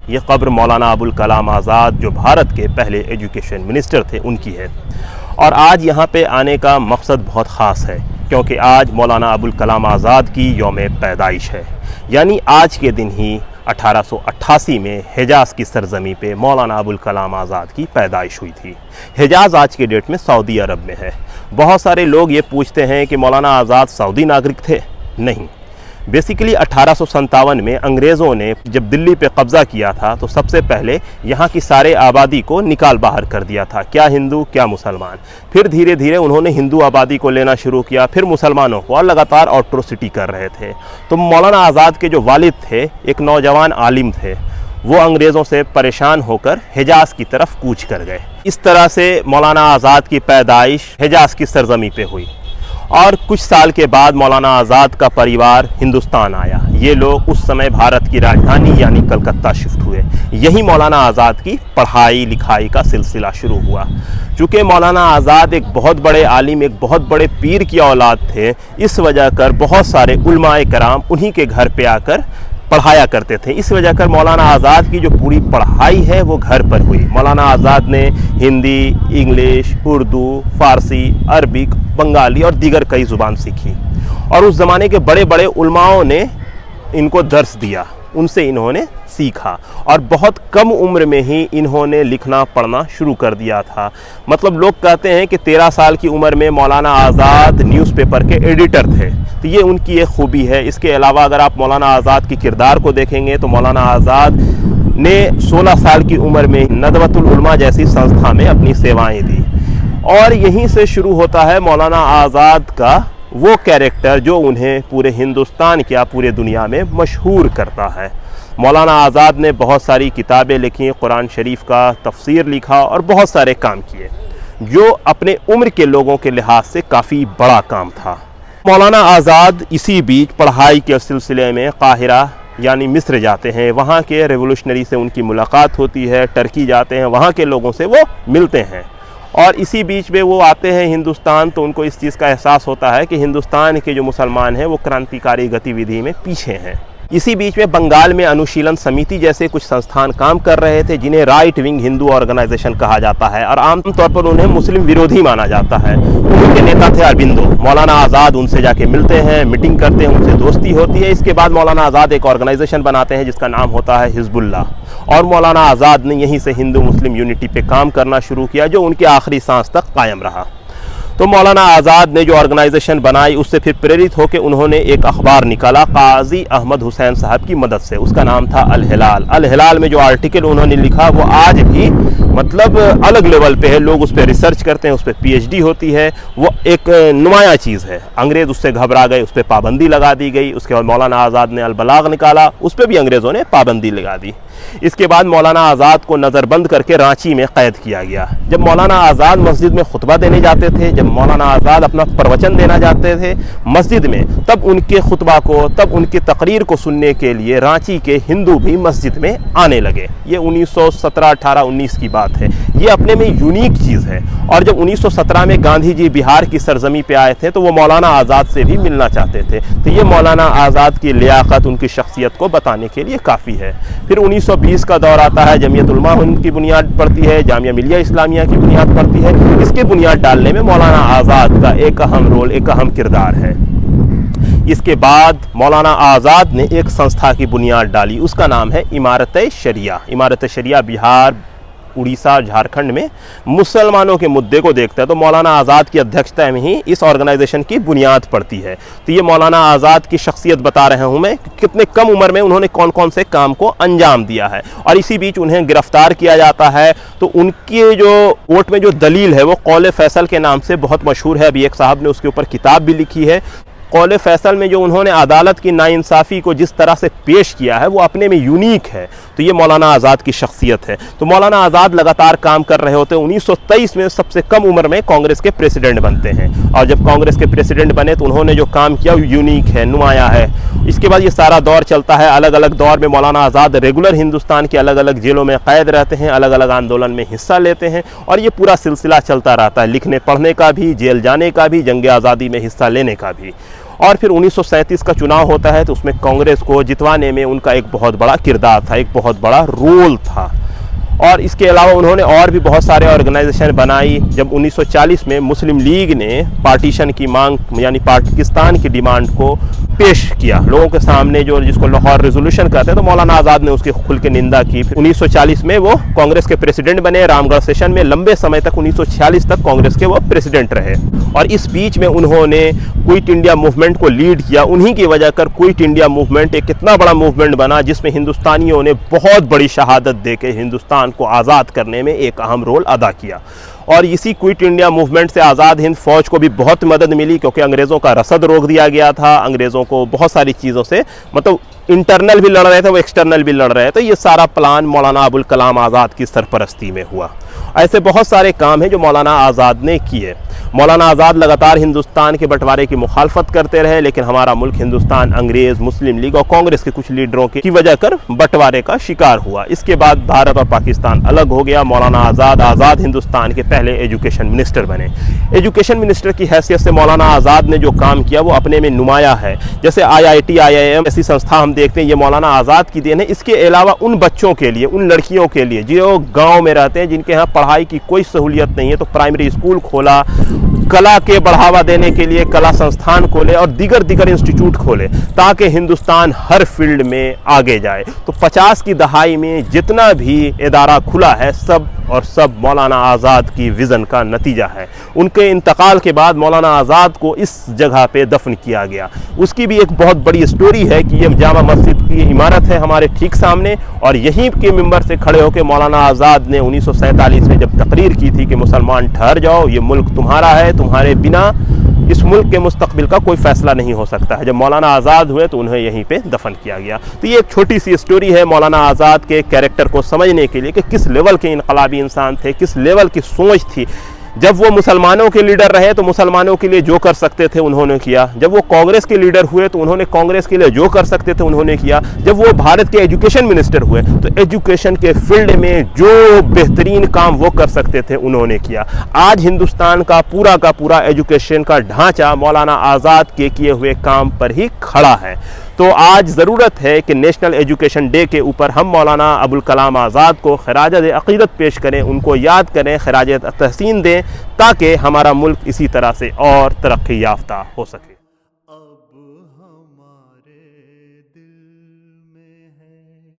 ये कब्र मौलाना अबुल कलाम आज़ाद जो भारत के पहले एजुकेशन मिनिस्टर थे उनकी है। और आज यहाँ पे आने का मकसद बहुत ख़ास है क्योंकि आज मौलाना अबुल कलाम आज़ाद की यौम पैदाइश है। यानी आज के दिन ही 1888 में हिजाज़ की सरज़मी पे मौलाना अबुल कलाम आज़ाद की पैदाइश हुई थी। हिजाज़ आज के डेट में सऊदी अरब में है। बहुत सारे लोग ये पूछते हैं कि मौलाना आज़ाद सऊदी नागरिक थे। नहीं, बेसिकली 1857 में अंग्रेज़ों ने जब दिल्ली पे कब्ज़ा किया था तो सबसे पहले यहाँ की सारे आबादी को निकाल बाहर कर दिया था, क्या हिंदू क्या मुसलमान। फिर धीरे धीरे उन्होंने हिंदू आबादी को लेना शुरू किया, फिर मुसलमानों को, और लगातार ऑट्रोसिटी कर रहे थे। तो मौलाना आज़ाद के जो वालिद थे एक नौजवान आलिम थे, वो अंग्रेज़ों से परेशान होकर हिजाज़ की तरफ कूच कर गए। इस तरह से मौलाना आज़ाद की पैदाइश हिजाज़ की सरज़मी पे हुई और कुछ साल के बाद मौलाना आज़ाद का परिवार हिंदुस्तान आया। ये लोग उस समय भारत की राजधानी यानी कलकत्ता शिफ्ट हुए। यहीं मौलाना आज़ाद की पढ़ाई लिखाई का सिलसिला शुरू हुआ। चूँकि मौलाना आज़ाद एक बहुत बड़े आलिम, एक बहुत बड़े पीर की औलाद थे, इस वजह कर बहुत सारे उलमाए कराम उन्हीं के घर पे आकर पढ़ाया करते थे। इस वजह कर मौलाना आज़ाद की जो पूरी पढ़ाई है वो घर पर हुई। मौलाना आज़ाद ने हिंदी, इंग्लिश, उर्दू, फ़ारसी, अरबिक, बंगाली और दीगर कई ज़ुबान सीखी और उस ज़माने के बड़े बड़े उलमाओं ने इनको दर्स दिया, उनसे इन्होंने सीखा और बहुत कम उम्र में ही इन्होंने लिखना पढ़ना शुरू कर दिया था। मतलब लोग कहते हैं कि 13 साल की उम्र में मौलाना आज़ाद न्यूज़पेपर के एडिटर थे। तो ये उनकी एक खूबी है। इसके अलावा अगर आप मौलाना आज़ाद के किरदार को देखेंगे तो मौलाना आज़ाद ने 16 साल की उम्र में नदवतुल उलमा जैसी संस्था में अपनी सेवाएं दी और यहीं से शुरू होता है मौलाना आज़ाद का वो कैरेक्टर जो उन्हें पूरे हिंदुस्तान क्या पूरे दुनिया में मशहूर करता है। मौलाना आज़ाद ने बहुत सारी किताबें लिखी, कुरान शरीफ का तफसीर लिखा और बहुत सारे काम किए जो अपने उम्र के लोगों के लिहाज से काफ़ी बड़ा काम था। मौलाना आज़ाद इसी बीच पढ़ाई के सिलसिले में काहिरा यानी मिस्र जाते हैं। वहाँ के रेवोल्यूशनरी से उनकी मुलाकात होती है, टर्की जाते हैं, वहाँ के लोगों से वो मिलते हैं और इसी बीच में वो आते हैं हिंदुस्तान। तो उनको इस चीज़ का एहसास होता है कि हिंदुस्तान के जो मुसलमान हैं वो क्रांतिकारी गतिविधि में पीछे हैं। इसी बीच में बंगाल में अनुशीलन समिति जैसे कुछ संस्थान काम कर रहे थे जिन्हें राइट विंग हिंदू ऑर्गेनाइजेशन कहा जाता है और आमतौर पर उन्हें मुस्लिम विरोधी माना जाता है। उनके नेता थे अरबिंदो। मौलाना आज़ाद उनसे जाके मिलते हैं, मीटिंग करते हैं, उनसे दोस्ती होती है। इसके बाद मौलाना आज़ाद एक ऑर्गेनाइजेशन बनाते हैं जिसका नाम होता है हिजबुल्लाह और मौलाना आज़ाद ने यहीं से हिंदू मुस्लिम यूनिटी पे काम करना शुरू किया जो उनके आखिरी सांस तक कायम रहा। तो मौलाना आज़ाद ने जो ऑर्गेनाइजेशन बनाई उससे फिर प्रेरित होकर उन्होंने एक अखबार निकाला काजी अहमद हुसैन साहब की मदद से। उसका नाम था अल हिलाल। अल हिलाल में जो आर्टिकल उन्होंने लिखा वो आज भी मतलब अलग लेवल पे है। लोग उस पर रिसर्च करते हैं, उस पर PhD होती है। वो एक नुमाया चीज़ है। अंग्रेज़ उससे घबरा गए, उस पर पाबंदी लगा दी गई। उसके बाद मौलाना आज़ाद ने अल बलाग निकाला, उस पर भी अंग्रेज़ों ने पाबंदी लगा दी। इसके बाद मौलाना आज़ाद को नज़रबंद करके रांची में कैद किया गया। जब मौलाना आज़ाद मस्जिद में खुतबा देने जाते थे, जब मौलाना आज़ाद अपना प्रवचन देना जाते थे मस्जिद में, तब उनके खुतबा को, तब उनकी तकरीर को सुनने के लिए रांची के हिंदू भी मस्जिद में आने लगे। ये 1917, 18, 19 की बात है। ये अपने में यूनिक चीज़ है। और जब 1917 में गांधी जी बिहार की सरजमी पे आए थे तो वो मौलाना आज़ाद से भी मिलना चाहते थे। तो ये मौलाना आज़ाद की लियाकत, उनकी शख्सियत को बताने के लिए काफ़ी है। फिर 1920 का दौर आता है, जमीयत उलमा उनकी बुनियाद पड़ती है, जामिया मिलिया इस्लामिया की बुनियाद पड़ती है। इसके बुनियाद डालने में मौलाना आज़ाद का एक अहम रोल, एक अहम किरदार है। इसके बाद मौलाना आज़ाद ने एक संस्था की बुनियाद डाली, उसका नाम है इमारत-ए-शरिया। इमारत-ए-शरिया बिहार, उड़ीसा, झारखंड में मुसलमानों के मुद्दे को देखता है। तो मौलाना आज़ाद की अध्यक्षता में ही इस ऑर्गेनाइजेशन की बुनियाद पड़ती है। तो ये मौलाना आज़ाद की शख्सियत बता रहा हूँ मैं, कितने कम उम्र में उन्होंने कौन कौन से काम को अंजाम दिया है। और इसी बीच उन्हें गिरफ्तार किया जाता है। तो उनके जो कोर्ट में जो दलील है वो कौल फैसल के नाम से बहुत मशहूर है। अभी एक साहब ने उसके ऊपर किताब भी लिखी है। कौल फैसल में जो उन्होंने अदालत की नाइंसाफ़ी को जिस तरह से पेश किया है वो अपने में यूनिक है। तो ये मौलाना आज़ाद की शख्सियत है। तो मौलाना आज़ाद लगातार काम कर रहे होते हैं। 1923 में सबसे कम उम्र में कांग्रेस के प्रेसिडेंट बनते हैं और जब कांग्रेस के प्रेसिडेंट बने तो उन्होंने जो काम किया वो यूनिक है, नुमाया है। इसके बाद ये सारा दौर चलता है। अलग अलग दौर में मौलाना आज़ाद रेगुलर हिंदुस्तान के अलग अलग जेलों में क़ैद रहते हैं, अलग अलग आंदोलन में हिस्सा लेते हैं और ये पूरा सिलसिला चलता रहता है, लिखने पढ़ने का भी, जेल जाने का भी, जंग आज़ादी में हिस्सा लेने का भी। और फिर 1937 का चुनाव होता है तो उसमें कांग्रेस को जितवाने में उनका एक बहुत बड़ा किरदार था, एक बहुत बड़ा रोल था। और इसके अलावा उन्होंने और भी बहुत सारे ऑर्गेनाइजेशन बनाई। जब 1940 में मुस्लिम लीग ने पार्टीशन की मांग यानी पाकिस्तान की डिमांड को पेश किया लोगों के सामने, जो जिसको लाहौर रेजोल्यूशन कहते हैं, तो मौलाना आज़ाद ने उसकी खुल के निंदा की। फिर 1940 में वो कांग्रेस के प्रेसिडेंट बने। रामगढ़ सेशन में लंबे समय तक 1946 तक कांग्रेस के वो प्रेसिडेंट रहे। और इस बीच में उन्होंने क्विट इंडिया मूवमेंट को लीड किया। उन्हीं की वजह कर क्विट इंडिया मूवमेंट एक कितना बड़ा मूवमेंट बना, जिसमें हिंदुस्तानियों ने बहुत बड़ी शहादत देके हिंदुस्तान को आज़ाद करने में एक अहम रोल अदा किया। और इसी क्विट इंडिया मूवमेंट से आज़ाद हिंद फ़ौज को भी बहुत मदद मिली, क्योंकि अंग्रेज़ों का रसद रोक दिया गया था। अंग्रेज़ों को बहुत सारी चीज़ों से मतलब इंटरनल भी लड़ रहे थे, वो एक्सटर्नल भी लड़ रहे थे। तो ये सारा प्लान मौलाना अबुल कलाम आज़ाद की सरपरस्ती में हुआ। ऐसे बहुत सारे काम हैं जो मौलाना आज़ाद ने किए। मौलाना आज़ाद लगातार हिंदुस्तान के बंटवारे की मुखालफत करते रहे, लेकिन हमारा मुल्क हिंदुस्तान अंग्रेज़, मुस्लिम लीग और कांग्रेस के कुछ लीडरों की वजह कर बंटवारे का शिकार हुआ। इसके बाद भारत और पाकिस्तान अलग हो गया। मौलाना आज़ाद हिंदुस्तान के पहले एजुकेशन मिनिस्टर बने। एजुकेशन मिनिस्टर की हैसियत से मौलाना आज़ाद ने जो काम किया वो अपने में नुमाया है। जैसे IIT, IIM ऐसी संस्था हम देखते हैं, ये मौलाना आज़ाद की देन है। इसके अलावा उन बच्चों के लिए, उन लड़कियों के लिए जो गाँव में रहते हैं, जिनके यहाँ पढ़ाई की कोई सहूलियत नहीं है, तो प्राइमरी स्कूल खोला, कला के बढ़ावा देने के लिए कला संस्थान खोले और दीगर इंस्टीट्यूट खोले, ताकि हिंदुस्तान हर फील्ड में आगे जाए। तो 50 की दहाई में जितना भी इदारा खुला है, सब और सब मौलाना आज़ाद की विज़न का नतीजा है। उनके इंतकाल के बाद मौलाना आज़ाद को इस जगह पे दफन किया गया। उसकी भी एक बहुत बड़ी स्टोरी है कि ये जामा मस्जिद की इमारत है हमारे ठीक सामने, और यहीं के मिंबर से खड़े होकर मौलाना आज़ाद ने 1947 में जब तकरीर की थी कि मुसलमान ठहर जाओ, ये मुल्क तुम्हारा है, तुम्हारे बिना इस मुल्क के मुस्तकबिल का कोई फैसला नहीं हो सकता है। जब मौलाना आज़ाद हुए तो उन्हें यहीं पे दफन किया गया। तो ये एक छोटी सी स्टोरी है मौलाना आज़ाद के कैरेक्टर को समझने के लिए कि किस लेवल के इनकलाबी इंसान थे, किस लेवल की सोच थी। जब वो मुसलमानों के लीडर रहे तो मुसलमानों के लिए जो कर सकते थे उन्होंने किया। जब वो कांग्रेस के लीडर हुए तो उन्होंने कांग्रेस के लिए जो कर सकते थे उन्होंने किया। जब वो भारत के एजुकेशन मिनिस्टर हुए तो एजुकेशन के फील्ड में जो बेहतरीन काम वो कर सकते थे उन्होंने किया। आज हिंदुस्तान का पूरा एजुकेशन का ढांचा मौलाना आज़ाद के किए हुए काम पर ही खड़ा है। तो आज ज़रूरत है कि नेशनल एजुकेशन डे के ऊपर हम मौलाना अबुल कलाम आज़ाद को खराज अक़ीदत पेश करें, उनको याद करें, खराज तहसीन दें, ताकि हमारा मुल्क इसी तरह से और तरक्की याफ्ता हो सके।